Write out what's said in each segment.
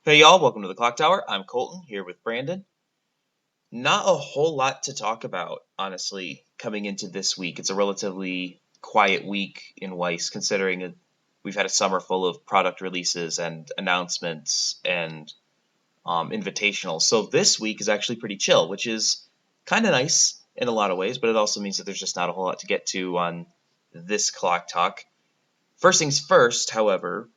Hey y'all, welcome to the Clock Tower. I'm Colton here with Brandon. Not a whole lot to talk about, honestly, coming into this week. It's a relatively quiet week in Weiss, considering we've had a summer full of product releases and announcements and invitationals. So this week is actually pretty chill, which is kind of nice in a lot of ways, but it also means that there's just not a whole lot to get to on this Clock Talk. First things first, however,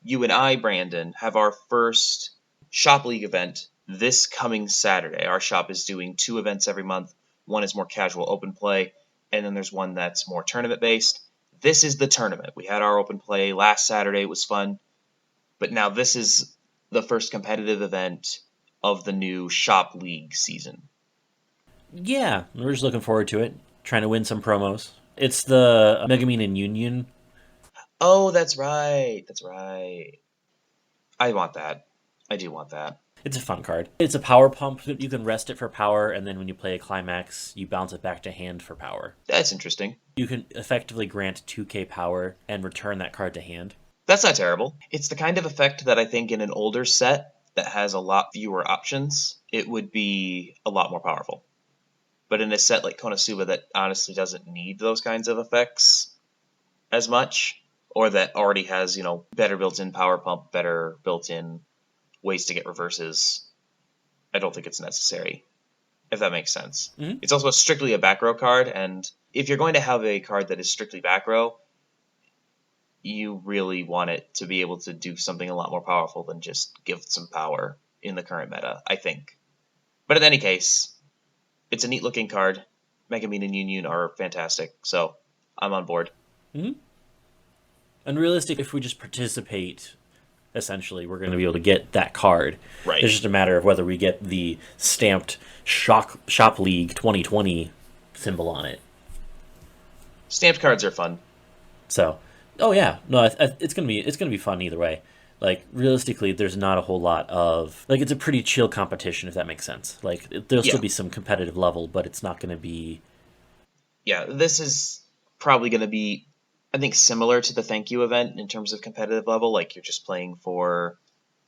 you and I, Brandon, have our first Shop League event this coming Saturday. Our shop is doing two events every month. One is more casual open play, and then there's one that's more tournament based. This is the tournament. We had our open play last Saturday. It was fun. But now this is the first competitive event of the new Shop League season. Yeah, we're just looking forward to it. Trying to win some promos. It's the Megamine and Union. Oh, that's right. That's right. I want that. I do want that. It's a fun card. It's a power pump. You can rest it for power, and then when you play a climax, you bounce it back to hand for power. That's interesting. You can effectively grant 2k power and return that card to hand. That's not terrible. It's the kind of effect that I think in an older set that has a lot fewer options, it would be a lot more powerful. But in a set like Konosuba that honestly doesn't need those kinds of effects as much, or that already has, better built-in power pump, better built-in ways to get reverses, I don't think it's necessary, if that makes sense. Mm-hmm. It's also strictly a back row card, and if you're going to have a card that is strictly back row, you really want it to be able to do something a lot more powerful than just give some power in the current meta, I think. But in any case, it's a neat looking card. Megamine and Union are fantastic, so I'm on board. Mm-hmm. Unrealistic, if we just participate, essentially, we're going to be able to get that card. Right. It's just a matter of whether we get the stamped Shop League 2020 symbol on it. Stamped cards are fun. So, oh yeah, no, it's gonna be fun either way. Like realistically, there's not a whole lot of like it's a pretty chill competition if that makes sense. Like there'll still Yeah. be some competitive level, but it's not gonna be. Yeah, this is probably going to be, I think, similar to the thank you event in terms of competitive level. Like you're just playing for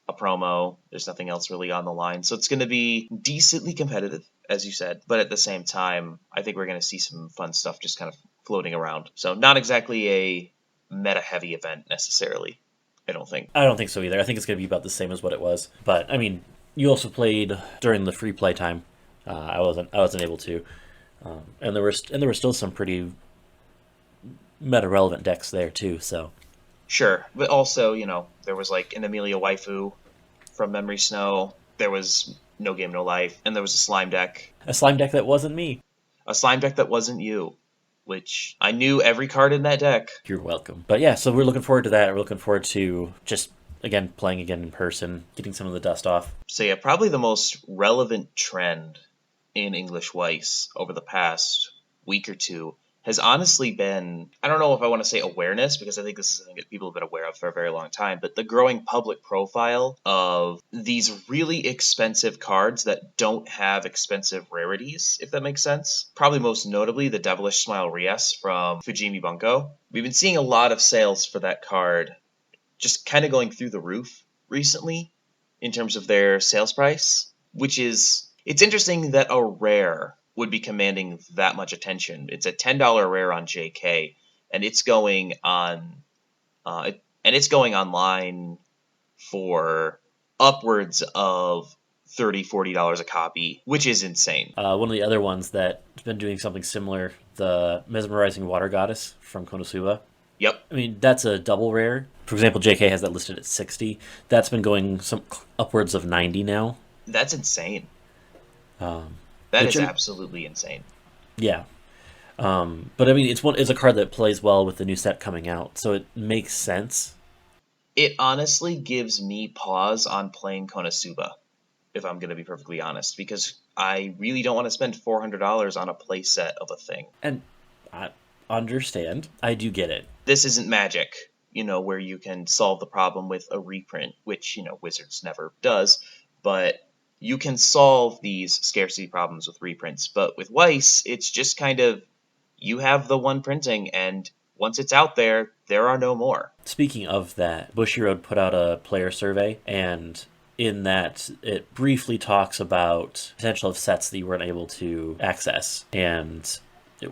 a promo. There's nothing else really on the line. So it's going to be decently competitive, as you said. But at the same time, I think we're going to see some fun stuff just kind of floating around. So not exactly a meta heavy event necessarily, I don't think. I don't think so either. I think it's gonna be about the same as what it was. But I mean, you also played during the free play time. I wasn't able to, and there were still some pretty meta relevant decks there too. So Sure. But also, there was like an Amelia waifu from Memory Snow. There was No Game No Life. And there was a slime deck. a slime deck that wasn't me. A slime deck that wasn't you, which I knew every card in that deck. You're welcome. But yeah, so we're looking forward to that. We're looking forward to just again playing again in person, getting some of the dust off. So yeah, probably the most relevant trend in English Weiss over the past week or two has honestly been, I don't know if I want to say awareness, because I think this is something that people have been aware of for a very long time, but the growing public profile of these really expensive cards that don't have expensive rarities, if that makes sense. Probably most notably the Devilish Smile Ries from Fujimi Bunko. We've been seeing a lot of sales for that card just kind of going through the roof recently in terms of their sales price, which is, it's interesting that a rare would be commanding that much attention. It's a $10 rare on JK, and it's going on, it's going online for upwards of $30-$40 a copy, which is insane. One of the other ones that's been doing something similar, the Mesmerizing Water Goddess from Konosuba. Yep, I mean, that's a double rare. For example, JK has that listed at 60. That's been going some upwards of 90 now. that's insane. Um, That which is absolutely insane. yeah. But I mean, it's a card that plays well with the new set coming out, so it makes sense. It honestly gives me pause on playing Konosuba, if I'm going to be perfectly honest, because I really don't want to spend $400 on a playset of a thing. And I understand. I do get it. This isn't Magic, where you can solve the problem with a reprint, which, Wizards never does, but you can solve these scarcity problems with reprints. But with Weiss, it's just kind of, you have the one printing, and once it's out there, there are no more. Speaking of that, Bushiroad put out a player survey, and in that it briefly talks about potential of sets that you weren't able to access and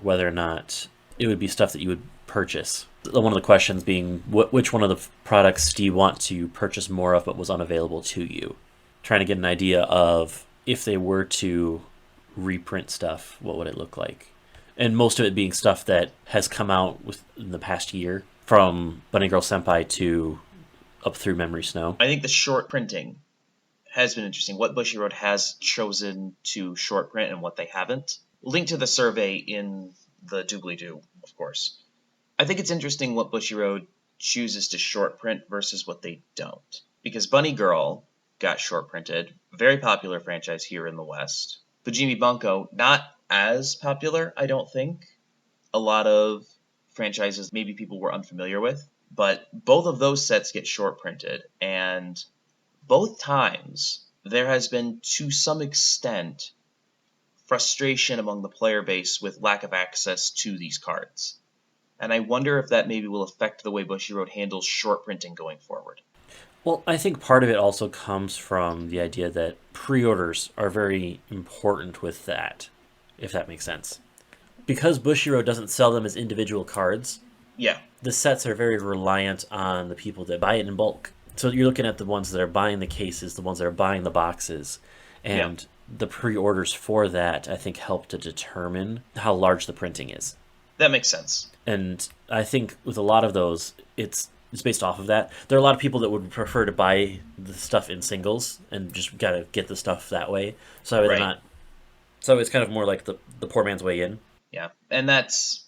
whether or not it would be stuff that you would purchase. One of the questions being, which one of the products do you want to purchase more of but was unavailable to you? Trying to get an idea of if they were to reprint stuff, what would it look like? And most of it being stuff that has come out in the past year, from Bunny Girl Senpai to up through Memory Snow. I think the short printing has been interesting. What Bushiroad has chosen to short print and what they haven't. Link to the survey in the doobly-doo, of course. I think it's interesting what Bushiroad chooses to short print versus what they don't. Because Bunny Girl got short printed, very popular franchise here in the West. Fujimi Bunko, not as popular, I don't think. A lot of franchises maybe people were unfamiliar with, but both of those sets get short printed, and both times there has been, to some extent, frustration among the player base with lack of access to these cards. And I wonder if that maybe will affect the way Bushiroad handles short printing going forward. Well, I think part of it also comes from the idea that pre-orders are very important with that, if that makes sense. Because Bushiroad doesn't sell them as individual cards, Yeah, the sets are very reliant on the people that buy it in bulk. So you're looking at the ones that are buying the cases, the ones that are buying the boxes, and the pre-orders for that, I think, help to determine how large the printing is. that makes sense. And I think with a lot of those, it's based off of that. There are a lot of people that would prefer to buy the stuff in singles and just gotta get the stuff that way. So they're Right. not. So it's kind of more like the poor man's way in, Yeah, and that's,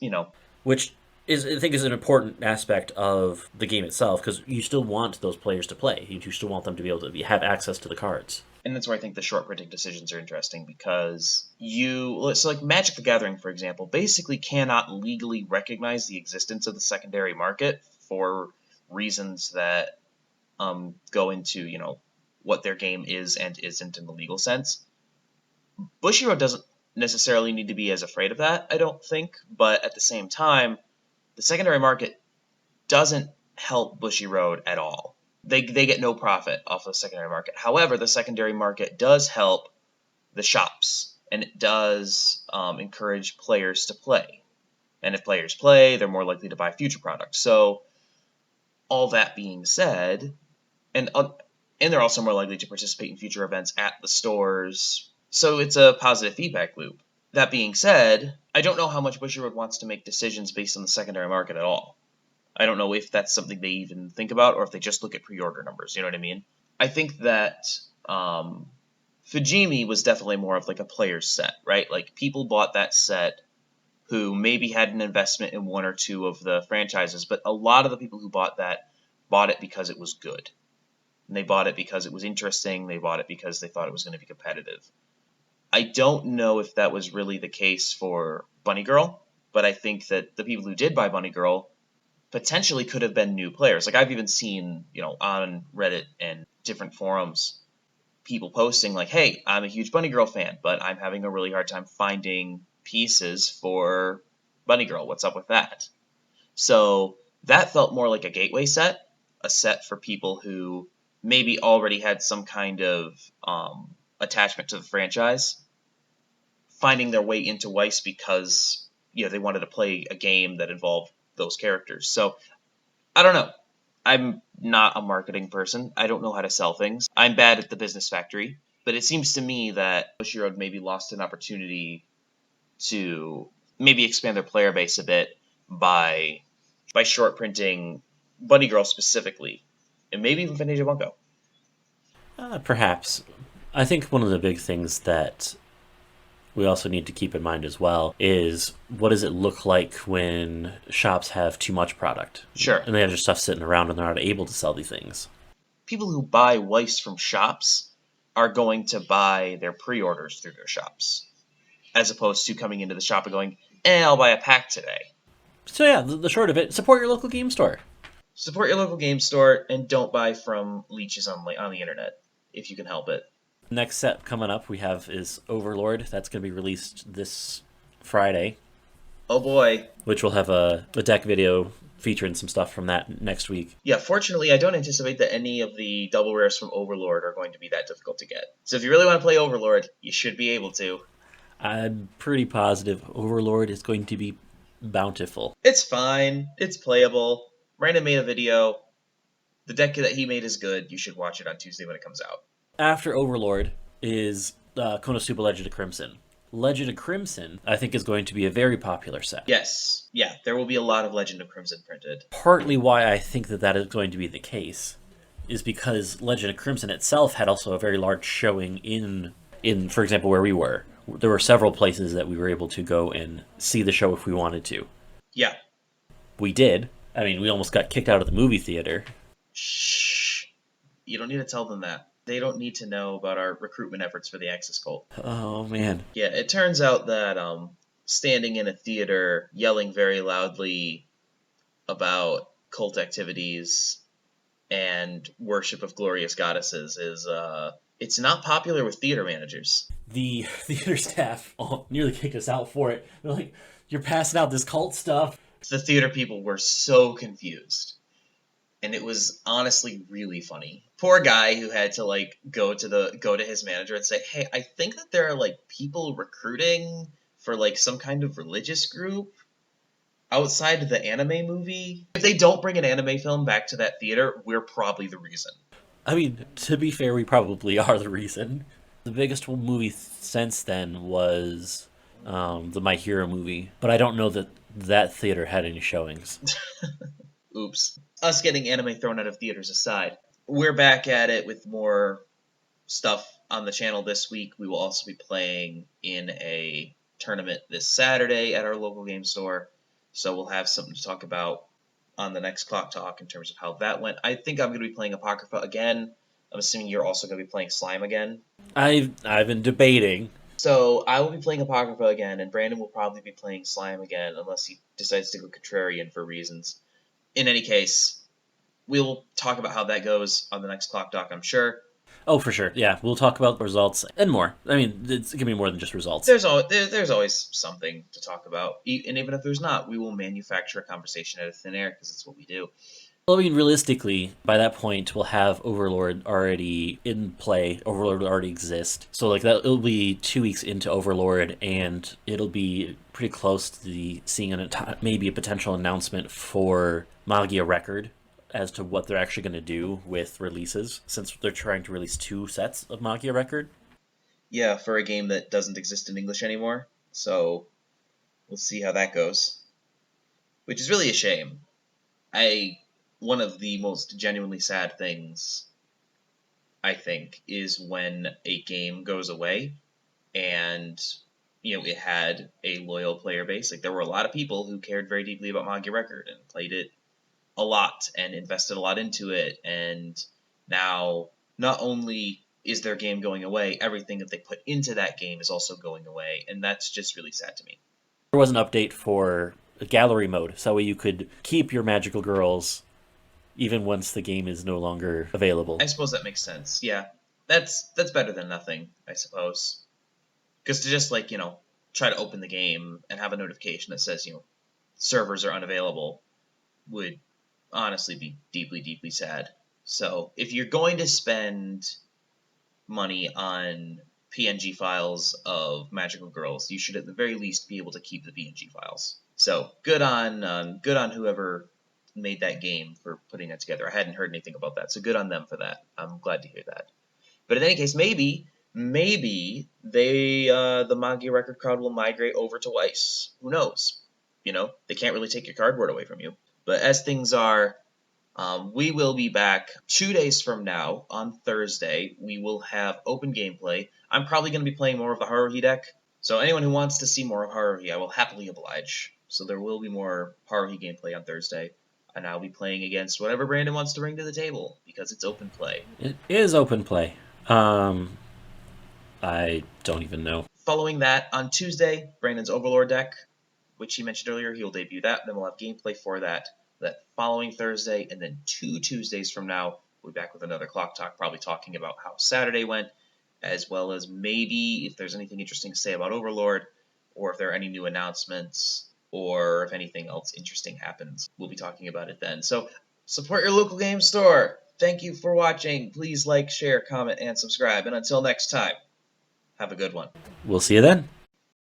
which is, I think, is an important aspect of the game itself, because you still want those players to play. You still want them to be able to have access to the cards. and that's where I think the short printing decisions are interesting because so like Magic the Gathering, for example, basically cannot legally recognize the existence of the secondary market for reasons that go into, what their game is and isn't in the legal sense. Bushiroad doesn't necessarily need to be as afraid of that, I don't think, but at the same time, the secondary market doesn't help Bushiroad at all. They get no profit off the secondary market. However, the secondary market does help the shops, and it does encourage players to play. And if players play, they're more likely to buy future products. So, all that being said, and they're also more likely to participate in future events at the stores. So it's a positive feedback loop. That being said, I don't know how much Bushiroad wants to make decisions based on the secondary market at all. I don't know if that's something they even think about or if they just look at pre-order numbers. You know what I mean? I think that Fujimi was definitely more of like a player's set, right? Like people bought that set who maybe had an investment in one or two of the franchises, but a lot of the people who bought that bought it because it was good. And they bought it because it was interesting. They bought it because they thought it was going to be competitive. I don't know if that was really the case for Bunny Girl, but I think that the people who did buy Bunny Girl potentially could have been new players. Like I've even seen, on Reddit and different forums, people posting like, hey, I'm a huge Bunny Girl fan, but I'm having a really hard time finding pieces for Bunny Girl. What's up with that? So that felt more like a gateway set, a set for people who maybe already had some kind of attachment to the franchise, finding their way into Weiss because they wanted to play a game that involved those characters. So I don't know. I'm not a marketing person. I don't know how to sell things. I'm bad at the business factory. But it seems to me that Bushiroad maybe lost an opportunity to maybe expand their player base a bit by short printing Bunny Girl specifically, and maybe even Vanilla Bunko. Perhaps. I think one of the big things that we also need to keep in mind as well is, what does it look like when shops have too much product? Sure. And they have their stuff sitting around and they're not able to sell these things. People who buy Weiss from shops are going to buy their pre-orders through their shops, as opposed to coming into the shop and going, I'll buy a pack today. So yeah, the short of it, support your local game store. Support your local game store and don't buy from leeches on the internet, if you can help it. Next set coming up we have is Overlord. That's going to be released this Friday. Oh boy. Which will have a deck video featuring some stuff from that next week. Yeah, fortunately, I don't anticipate that any of the double rares from Overlord are going to be that difficult to get. So if you really want to play Overlord, you should be able to. I'm pretty positive Overlord is going to be bountiful. It's fine. It's playable. Brandon made a video. The deck that he made is good. You should watch it on Tuesday when it comes out. After Overlord is Konosuba Legend of Crimson. Legend of Crimson, I think, is going to be a very popular set. Yes. Yeah, there will be a lot of Legend of Crimson printed. Partly why I think that that is going to be the case is because Legend of Crimson itself had also a very large showing in for example, where we were. There were several places that we were able to go and see the show if we wanted to. Yeah. We did. I mean, we almost got kicked out of the movie theater. Shh. You don't need to tell them that. They don't need to know about our recruitment efforts for the Access Cult. Oh, man. Yeah, it turns out that standing in a theater yelling very loudly about cult activities and worship of glorious goddesses is it's not popular with theater managers. The theater staff nearly kicked us out for it. They're like, "You're passing out this cult stuff." The theater people were so confused. And it was honestly really funny. Poor guy who had to go to his manager and say, "Hey, I think that there are people recruiting for some kind of religious group outside the anime movie. If they don't bring an anime film back to that theater, we're probably the reason." I mean, to be fair, we probably are the reason. The biggest movie since then was the My Hero movie, but I don't know that that theater had any showings. Oops. Us getting anime thrown out of theaters aside, we're back at it with more stuff on the channel this week. We will also be playing in a tournament this Saturday at our local game store, so we'll have something to talk about on the next Clock Talk in terms of how that went. I think I'm going to be playing Apocrypha again. I'm assuming you're also going to be playing Slime again. I've been debating. So I will be playing Apocrypha again, and Brandon will probably be playing Slime again, unless he decides to go contrarian for reasons. In any case, we'll talk about how that goes on the next Clock Talk, I'm sure. Oh, for sure. Yeah, we'll talk about results and more. I mean, it's going to be more than just results. There's always something to talk about. And even if there's not, we will manufacture a conversation out of thin air, because it's what we do. Well, I mean, realistically, by that point, we'll have Overlord already in play. Overlord will already exist. So, it'll be 2 weeks into Overlord, and it'll be pretty close to seeing maybe a potential announcement for Magia Record as to what they're actually going to do with releases, since they're trying to release 2 sets of Magia Record. Yeah, for a game that doesn't exist in English anymore. So, we'll see how that goes. Which is really a shame. One of the most genuinely sad things, I think, is when a game goes away and, it had a loyal player base. There were a lot of people who cared very deeply about Magia Record and played it a lot and invested a lot into it. And now, not only is their game going away, everything that they put into that game is also going away. And that's just really sad to me. There was an update for gallery mode, so that way you could keep your magical girls even once the game is no longer available. I suppose that makes sense. Yeah, that's better than nothing, I suppose. Because to just try to open the game and have a notification that says servers are unavailable would honestly be deeply, deeply sad. So if you're going to spend money on PNG files of magical girls, you should at the very least be able to keep the PNG files. So good on whoever made that game for putting that together. I hadn't heard anything about that, so good on them for that. I'm glad to hear that. But in any case, maybe the Magia Record crowd will migrate over to Weiss. Who knows? They can't really take your cardboard away from you. But as things are, we will be back 2 days from now on Thursday. We will have open gameplay. I'm probably going to be playing more of the Haruhi deck. So anyone who wants to see more of Haruhi, I will happily oblige. So there will be more Haruhi gameplay on Thursday. And I'll be playing against whatever Brandon wants to bring to the table, because it's open play. It is open play. I don't even know. Following that, on Tuesday, Brandon's Overlord deck, which he mentioned earlier, he'll debut that. Then we'll have gameplay for that following Thursday. And then 2 Tuesdays from now, we'll be back with another Clock Talk, probably talking about how Saturday went, as well as maybe if there's anything interesting to say about Overlord, or if there are any new announcements. or if anything else interesting happens, we'll be talking about it then. So support your local game store. Thank you for watching. Please like, share, comment, and subscribe. And until next time, have a good one. We'll see you then.